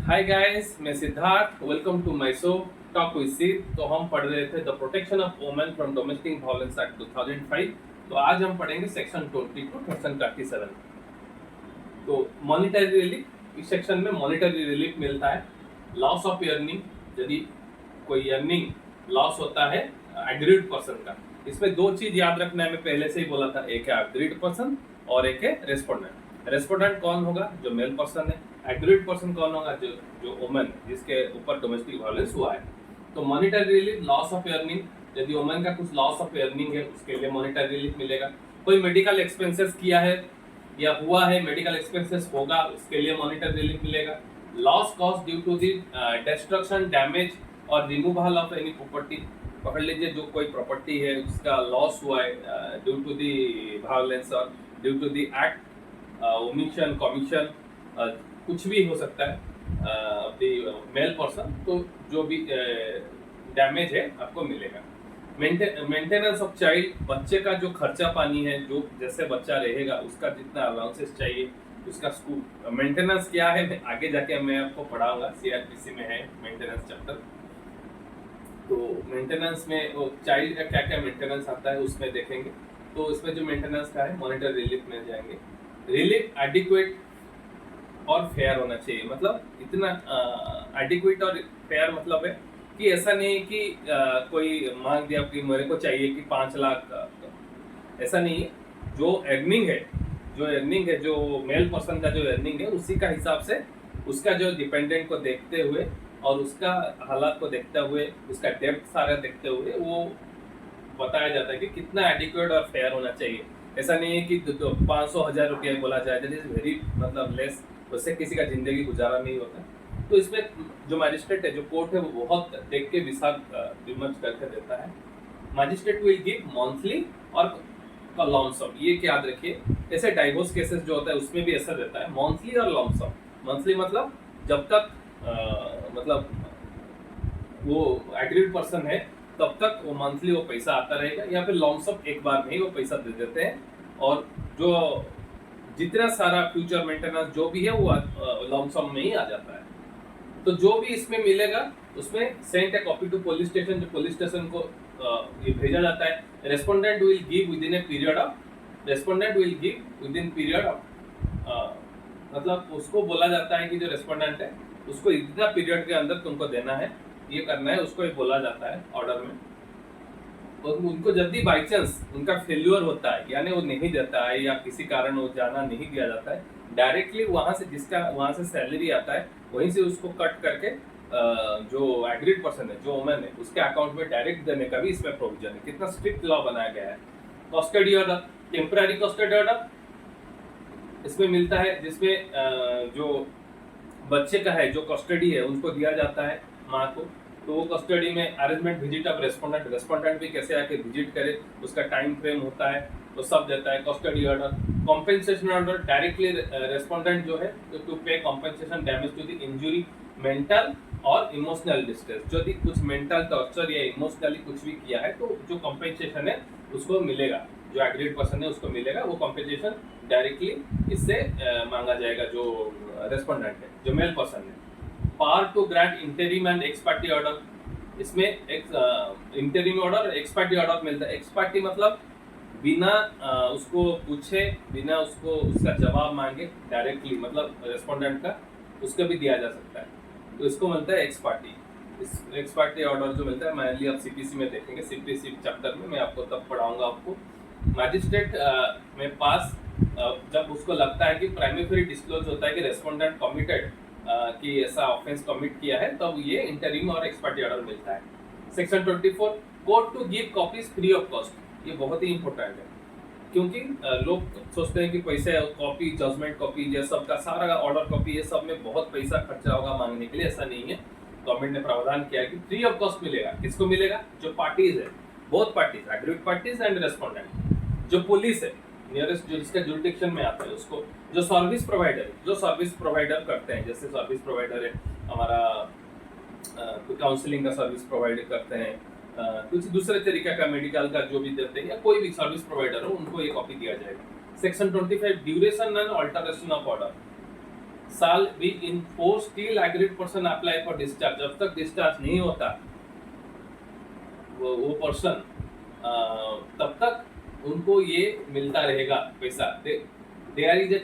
हाय guys, मैं Siddharth. Welcome to my show talk with Sid. तो हम पढ़ रहे थे the protection of women from domestic violence act 2005। तो आज हम पढ़ेंगे सेक्शन 22 सेक्शन 37। तो मॉनिटरी रिलीफ, इस सेक्शन में मॉनिटरी रिलीफ मिलता है। लॉस ऑफ अर्निंग, यदि कोई अर्निंग लॉस होता है एग्रीड पर्सन का। इसमें दो चीज याद रखना है, मैं पहले से ही बोला था, एक है एग्रीड पर्सन और एक है रेस्पोंडेंट। रेस्पोंडेंट कौन होगा? जो मेल पर्सन है। एग्रीड पर्सन कौन होगा? जो जो वुमेन जिसके ऊपर डोमेस्टिक वायलेंस हुआ है। तो monetary relief, loss of earning, यदि वुमेन का कुछ लॉस ऑफ अर्निंग है उसके लिए मॉनिटरी रिलीफ मिलेगा। कोई मेडिकल एक्सपेंसेस किया है या हुआ है, मेडिकल एक्सपेंसेस होगा, उसके लिए मॉनिटरी रिलीफ मिलेगा। Loss cost due to the destruction, damage और रिमूवल ऑफ एनी प्रॉपर्टी। पकड़ लीजिए, जो कोई प्रॉपर्टी है उसका लॉस हुआ है ड्यू टू दी वायलेंस और due to the act, omission, commission, कुछ भी हो सकता है मेल पर्सन। तो जो भी डैमेज है आपको मिलेगा। मेंटेनेंस ऑफ चाइल्ड, बच्चे का जो खर्चा पानी है, जो जैसे बच्चा रहेगा उसका जितना अलाउंसेस चाहिए, उसका स्कूल मेंटेनेंस क्या है, आगे जाके मैं आपको पढ़ाऊंगा। सीआरपीसी में है मेंटेनेंस चैप्टर। तो मेंटेनेंस में वो चाइल्ड का क्या क्या मेंटेनेंस आता है उसमें देखेंगे। तो इसमें जो मेंटेनेंस का है मॉनिटरी रिलीफ मिल जाएंगे। रिलीफ एडिक्वेट और फेयर होना चाहिए। मतलब इतना एडिक्वेट और फेयर मतलब है कि ऐसा नहीं है कि कोई मांग दिया कि मेरे को चाहिए कि 5 लाख, ऐसा नहीं है। जो अर्निंग है, जो मेल पर्सन का जो अर्निंग है उसी का हिसाब से, उसका जो डिपेंडेंट को देखते हुए और उसका हालात को देखते हुए, उसका डेप्थ सारा देखते हुए वो बताया जाता है कि कितना एडिक्वेट और फेयर होना चाहिए। ऐसा नहीं है कि 500,000 रुपया बोला जाए, दैट इज वेरी मतलब लेस, उससे किसी का जिंदगी गुजारा नहीं होता। तो इसमें जो मैजिस्ट्रेट है, जो कोर्ट है, वो बहुत देख के विमर्श करके देता है। मैजिस्ट्रेट विल गिव मंथली और लॉन्सम, ये याद रखिए। ऐसे डाइवोर्स केसेस जो होता है उसमें भी ऐसा रहता है, मंथली और लॉन्सम। मंथली मतलब जब तक मतलब वो एग्रीड पर्सन है तब तक वो मंथली वो पैसा आता रहेगा, या फिर लॉन्सम एक बार में ही वो पैसा दे देते हैं। और जो जितना सारा फ्यूचर मेंटेनेंस जो भी है वो लॉन्सम में ही आ जाता है। तो जो भी इसमें मिलेगा उसमें send a copy to police station, जो पुलिस स्टेशन को ये भेजा जाता है। Respondent will give within a period of, मतलब उसको बोला जाता है कि जो रेस्पोंडेंट है उसको इतना पीरियड के अंदर तुमको देना है, ये करना है, उसको ही बोला जाता है ऑर्डर में। और उनको यदि बाई चांस उनका फेल्यूर होता है, यानी वो नहीं देता है या किसी कारण वो जाना नहीं दिया जाता है, डायरेक्टली वहां से जिसका वहां से सैलरी आता है वहीं से उसको कट करके जो एग्रीड पर्सन है, जो वुमेन है, उसके अकाउंट में डायरेक्ट देने का भी इसमें प्रोविजन है। कितना स्ट्रिक्ट लॉ बनाया गया है। Custody order, temporary custody order इसमें मिलता है, जिसमें जो बच्चे का है, जो कस्टडी है, उनको दिया जाता है माँ को। तो वो कस्टडी में अरेंजमेंट विजिट ऑफ रेस्पोंडेंट भी कैसे आके विजिट करे, उसका टाइम फ्रेम होता है, तो सब देता है। Custody order, compensation order, directly respondent जो है to pay compensation damage to the injury, mental और इमोशनल डिस्ट्रेस। जो भी कुछ मेंटल टॉर्चर या इमोशनली कुछ भी किया है तो जो कॉम्पेंसेशन है उसको मिलेगा, जो एग्रीड पर्सन है उसको मिलेगा। वो कॉम्पेंसेशन डायरेक्टली इससे मांगा जाएगा, जो रेस्पोंडेंट है, जो मेल पर्सन है। Power to grant interim and ex parte order, इसमें एक interim order, ex parte order मिलता है। एक्स पार्टी मतलब बिना उसको पूछे, बिना उसको उसका जवाब मांगे, डायरेक्टली मतलब रेस्पोंडेंट का, उसको भी दिया जा सकता है। तो इसको मिलता है एक्स पार्टी। इस एक्स पार्टी ऑर्डर जो मिलता है, मेनली आप सीपीसी में देखेंगे, सीपीसी चैप्टर में मैं आपको तब पढ़ाऊंगा आपको। मैजिस्ट्रेट में पास जब उसको लगता है कि प्राइमरी डिस्क्लोज होता है कि रेस्पोंडेंट कमिटेड कि ऐसा ऑफेंस कमिट किया है, तब ये इंटरिम और एक्स पार्टी ऑर्डर मिलता है। Section 24, court to give copies free of cost. ये बहुत ही इंपॉर्टेंट है, क्योंकि लोग सोचते हैं कि पैसे कॉपी, जजमेंट कॉपी, ये सब का सारा ऑर्डर कॉपी, ये सब में बहुत पैसा खर्चा होगा मांगने के लिए। ऐसा नहीं है। गवर्नमेंट ने प्रावधान किया है कि फ्री ऑफ कॉस्ट मिलेगा। किसको मिलेगा? जो पार्टीज है, both parties, agreed parties and respondent. जो पुलिस है नियरेस्ट, जो जिसका जुरिडिक्शन में आता है उसको, जो सर्विस प्रोवाइडर करते हैं, जैसे सर्विस प्रोवाइडर है हमारा, काउंसलिंग का सर्विस प्रोवाइड करते हैं, कुछ दूसरे तरीके का मेडिकल का जो भी देते हैं, या कोई भी सर्विस प्रोवाइडर हो, उनको ये कॉपी दिया जाएगा। Section 25, duration and alteration of order. साल भी in force still agreed person apply for discharge, जब तक डिस्चार्ज नहीं होता वो पर्सन, तब तक उनको ये मिलता रहेगा पैसा। There is a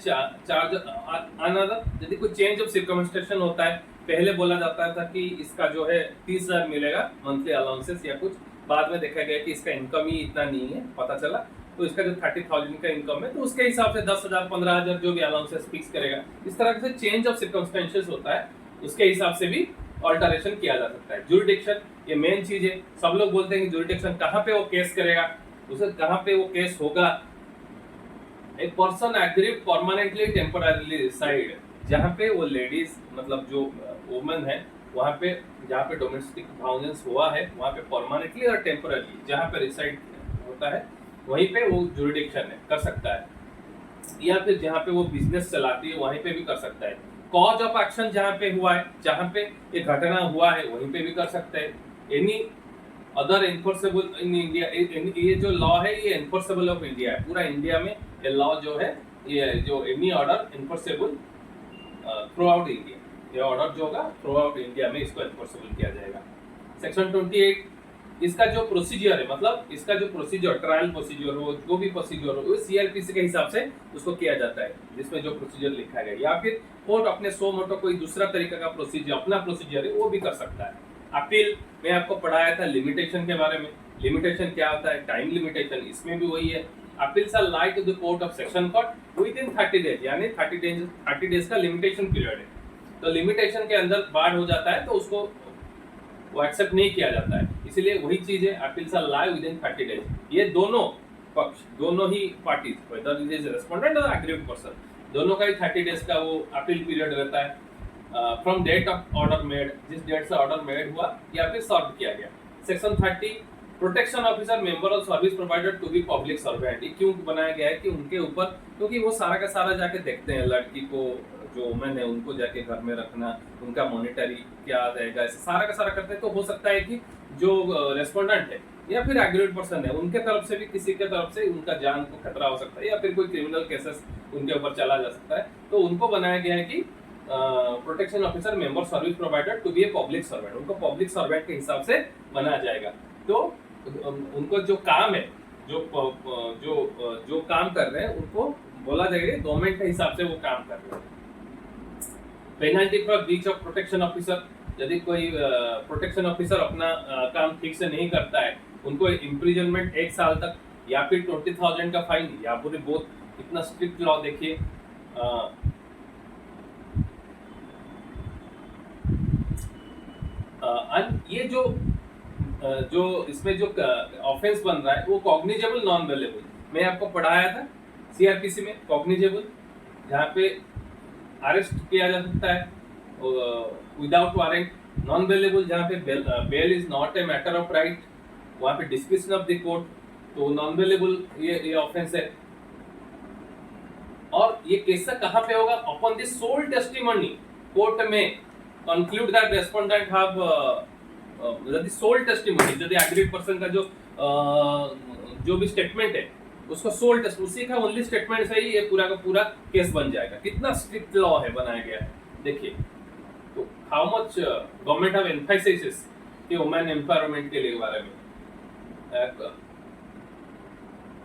charge another, यदि कोई चेंज ऑफ सर्कमस्टेंशन होता है, पहले बोला जाता था कि इसका जो है 30,000 मिलेगा मंथली अलाउंसेस या कुछ, बाद में देखा गया कि इसका इनकम ही इतना नहीं है, पता चला तो इसका जो 30,000 का इनकम है तो उसके हिसाब से 10,000 15,000 जो भी अलाउंसेस फिक्स करेगा। इस तरह से चेंज ऑफ सर्कमस्टेंसेस होता है, उसके हिसाब से भी ऑल्टरेशन किया जा सकता है। जुरिडिक्शन ये मेन चीज है, सब लोग बोलते हैं कि जुरिडिक्शन कहाँ पे वो केस करेगा, उसे कहाँ पे वो केस होगा। A person aggrieved permanently temporarily reside, जहाँ पे वो लेडीज मतलब जो वुमेन है वहाँ पे, जहाँ पे डोमेस्टिक वायलेंस हुआ है वहाँ पे परमानेंटली और टेम्पररी जहाँ पे रिसाइड होता है वहीं पे वो जुरिडिक्शन है कर सकता है, या फिर जहाँ पे वो बिजनेस चलाती है वहीं पे भी कर सकता है। कॉज ऑफ एक्शन जहाँ पे हुआ है, जहाँ पे ये घटना हुआ है वहीं पे भी कर सकते हैं। Any other enforceable in India, ये जो लॉ है ये एनफोर्सेबल ऑफ इंडिया है, पूरा इंडिया में ये लॉ जो है, ये जो any order enforceable through out India, ये ऑर्डर जो होगा थ्रू आउट इंडिया में इसको एनफोर्सेबल किया जाएगा। सेक्शन 28 इसका जो प्रोसीजर है, मतलब इसका जो प्रोसीजर, ट्रायल प्रोसीजर हो, जो भी प्रोसीजर हो, वो सीआरपीसी के हिसाब से उसको किया जाता है, जिसमें जो प्रोसीजर लिखा गया, या फिर कोर्ट अपने सो मोटो कोई दूसरा तरीका का प्रोसीजर, अपना प्रोसीजर है वो भी कर सकता है। अपील में आपको पढ़ाया था लिमिटेशन के बारे में, लिमिटेशन क्या होता है, टाइम लिमिटेशन, इसमें भी वही है। Appeals are lie to the court of section court with in 30 days, यानी 30 डेज का लिमिटेशन पीरियड है। तो लिमिटेशन के अंदर बाढ़ हो जाता है तो उसको वो एक्सेप्ट नहीं किया जाता है, इसलिए वही चीज है, appeals are lie with in 30 days. ये दोनों पक्ष, दोनों ही parties, whether it is respondent और एग्रीड पर्सन, दोनों का ही 30 डेज का वो अपील पीरियड रहता है from date of order made, जिस डेट से ऑर्डर मेड हुआ या फिर सॉल्व किया गया। Section 30 protection officer member of service provider to be public servant, क्यों बनाया गया है कि उनके ऊपर, क्योंकि वो सारा का सारा जाके देखते हैं लड़की को, जो वुमेन है उनको जाके घर में रखना, उनका मॉनिटरी क्या रहेगा, ऐसा सारा का सारा करते हैं। तो हो सकता है कि जो रेस्पोंडेंट है या फिर एग्रीड पर्सन है उनके तरफ से भी किसी के तरफ से उनका जान को खतरा हो सकता है, या फिर कोई क्रिमिनल केसेस उनके ऊपर चला जा सकता है, तो उनको बनाया गया है कि protection officer member service provider to be a public servant, उनको पब्लिक सर्वेंट के हिसाब से बनाया जाएगा। तो उनको जो काम है, जो काम कर रहे हैं उनको बोला जाएगा गवर्नमेंट के हिसाब से वो काम कर रहे हैं। Penalty for breach of protection officer, यदि कोई प्रोटेक्शन ऑफिसर अपना काम ठीक से नहीं करता है, उनको इम्प्रिजनमेंट 1 साल तक या फिर 20,000 का फाइन, या पूरे बहुत इतना स्ट्रिक्ट लॉ देखिए। ये जो इसमें जो ऑफेंस बन रहा है वो कॉग्निजेबल नॉन अवेलेबल, मैं आपको पढ़ाया था सीआरपीसी में, कॉग्निजेबल जहाँ पे अरेस्ट किया जा सकता है विदाउट वारंट, नॉन अवेलेबल जहाँ पे bail is not a matter of right, वहाँ पे डिस्क्रिप्शन ऑफ द कोर्ट, तो नॉन अवेलेबल ये ऑफेंस है। और ये केस कहाँ पे होगा, upon the sole testimony, court में कंक्लूड दैट रेस्पोंडेंट हैव यदि सोल टेस्टिमनी, यदि एग्रीड पर्सन का जो भी स्टेटमेंट है उसको सोल टेस्ट, उसी का ओनली स्टेटमेंट से ही ये पूरा का पूरा केस बन जाएगा। कितना स्ट्रिक्ट लॉ है बनाया गया है देखिए। तो how much government have emphasises कि वुमेन एम्पावरमेंट के लिए बारे में।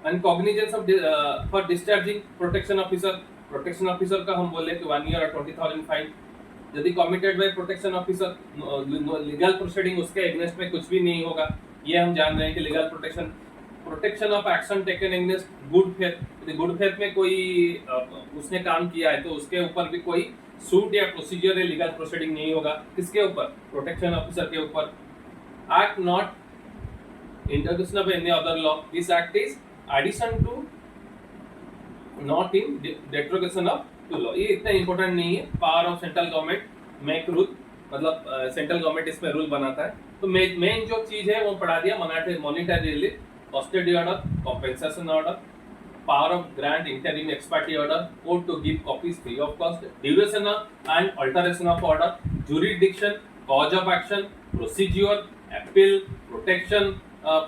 And cognizance of for discharging protection officer का हम बोले कि 1 year और 20,000 फाइन, यदि committed by protection officer, legal proceeding उसके अगेंस्ट में कुछ भी नहीं होगा। ये हम जान रहे हैं कि legal protection of action taken against good faith, यदि गुड फेथ में कोई उसने काम किया है तो उसके ऊपर भी कोई सूट या प्रोसीजर या लीगल प्रोसीडिंग नहीं होगा। किसके ऊपर, प्रोटेक्शन ऑफिसर के ऊपर। Act not introduction of any other law, this act is addition to, not in derogation of to law. ये इतना इंपॉर्टेंट नहीं है। Power of central government make rule, मतलब सेंट्रल गवर्नमेंट इसमें रूल बनाता है। तो मेन जो चीज है वो पढ़ा दिया, monetary relief, custody order, compensation order, power of grant interim ex parte order, court to give copies free of cost, duration and alteration of order, jurisdiction, cause of action, procedure, appeal, protection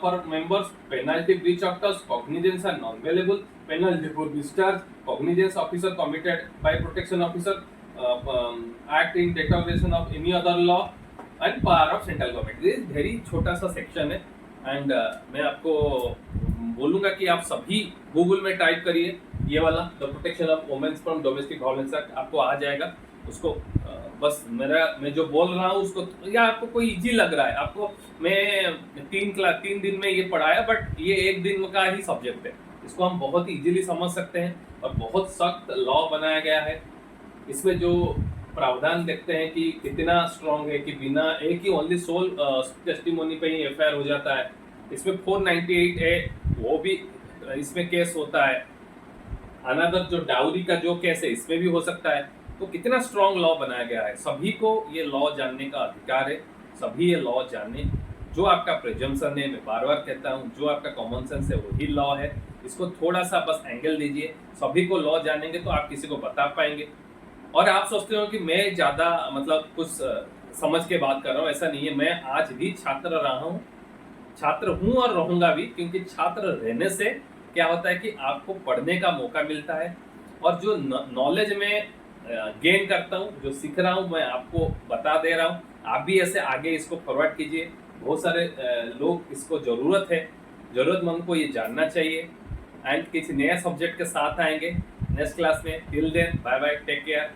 for members, penalty breach of trust, cognizance and non-available, penalty for discharge, cognizance officer committed by protection officer, act in determination of any other law and power of central government. This is very छोटा सा section है and मैं आपको बोलूंगा कि आप सभी Google में टाइप करिए ये वाला the protection of women's from domestic violence act, आपको आ जाएगा उसको। मैं जो बोल रहा हूँ उसको, या आपको कोई इजी लग रहा है, आपको मैं 3 दिन में ये पढ़ाया, बट ये 1 दिन का ही सब्जेक्ट है, इसको हम बहुत इजीली समझ सकते हैं और बहुत सख्त लॉ बनाया गया है। इसमें जो प्रावधान देखते हैं कि कितना स्ट्रॉन्ग है कि बिना एक ही ओनली सोल टेस्टिमोनी पे ही एफआईआर हो जाता है। इसमें 498 है, वो भी इसमें केस होता है। अनदर जो डाउरी का जो केस है इसमें भी हो सकता है। तो कितना स्ट्रॉन्ग लॉ बनाया गया है, सभी को ये लॉ जानने का अधिकार है, सभी ये लॉ जाने। जो आपका प्रिजम्पशन है, मैं बार बार कहता हूँ, जो आपका कॉमन सेंस है वही लॉ है। इसको थोड़ा सा बस एंगल दीजिए, सभी को लॉ जानेंगे तो आप किसी को बता पाएंगे। और आप सोचते हो कि मैं ज़्यादा मतलब कुछ समझ के बात कर रहा हूँ, ऐसा नहीं है। मैं आज भी छात्र रहा हूँ, छात्र हूँ और रहूँगा भी, क्योंकि छात्र रहने से क्या होता है कि आपको पढ़ने का मौका मिलता है और जो नॉलेज में गेन करता हूँ, जो सीख रहा हूँ, मैं आपको बता दे रहा हूँ। आप भी ऐसे आगे इसको फॉरवर्ड कीजिए। बहुत सारे लोग इसको ज़रूरत है, ज़रूरतमंद को ये जानना चाहिए। एंड किसी नया सब्जेक्ट के साथ आएंगे नेक्स्ट क्लास में। Till then bye bye, take care.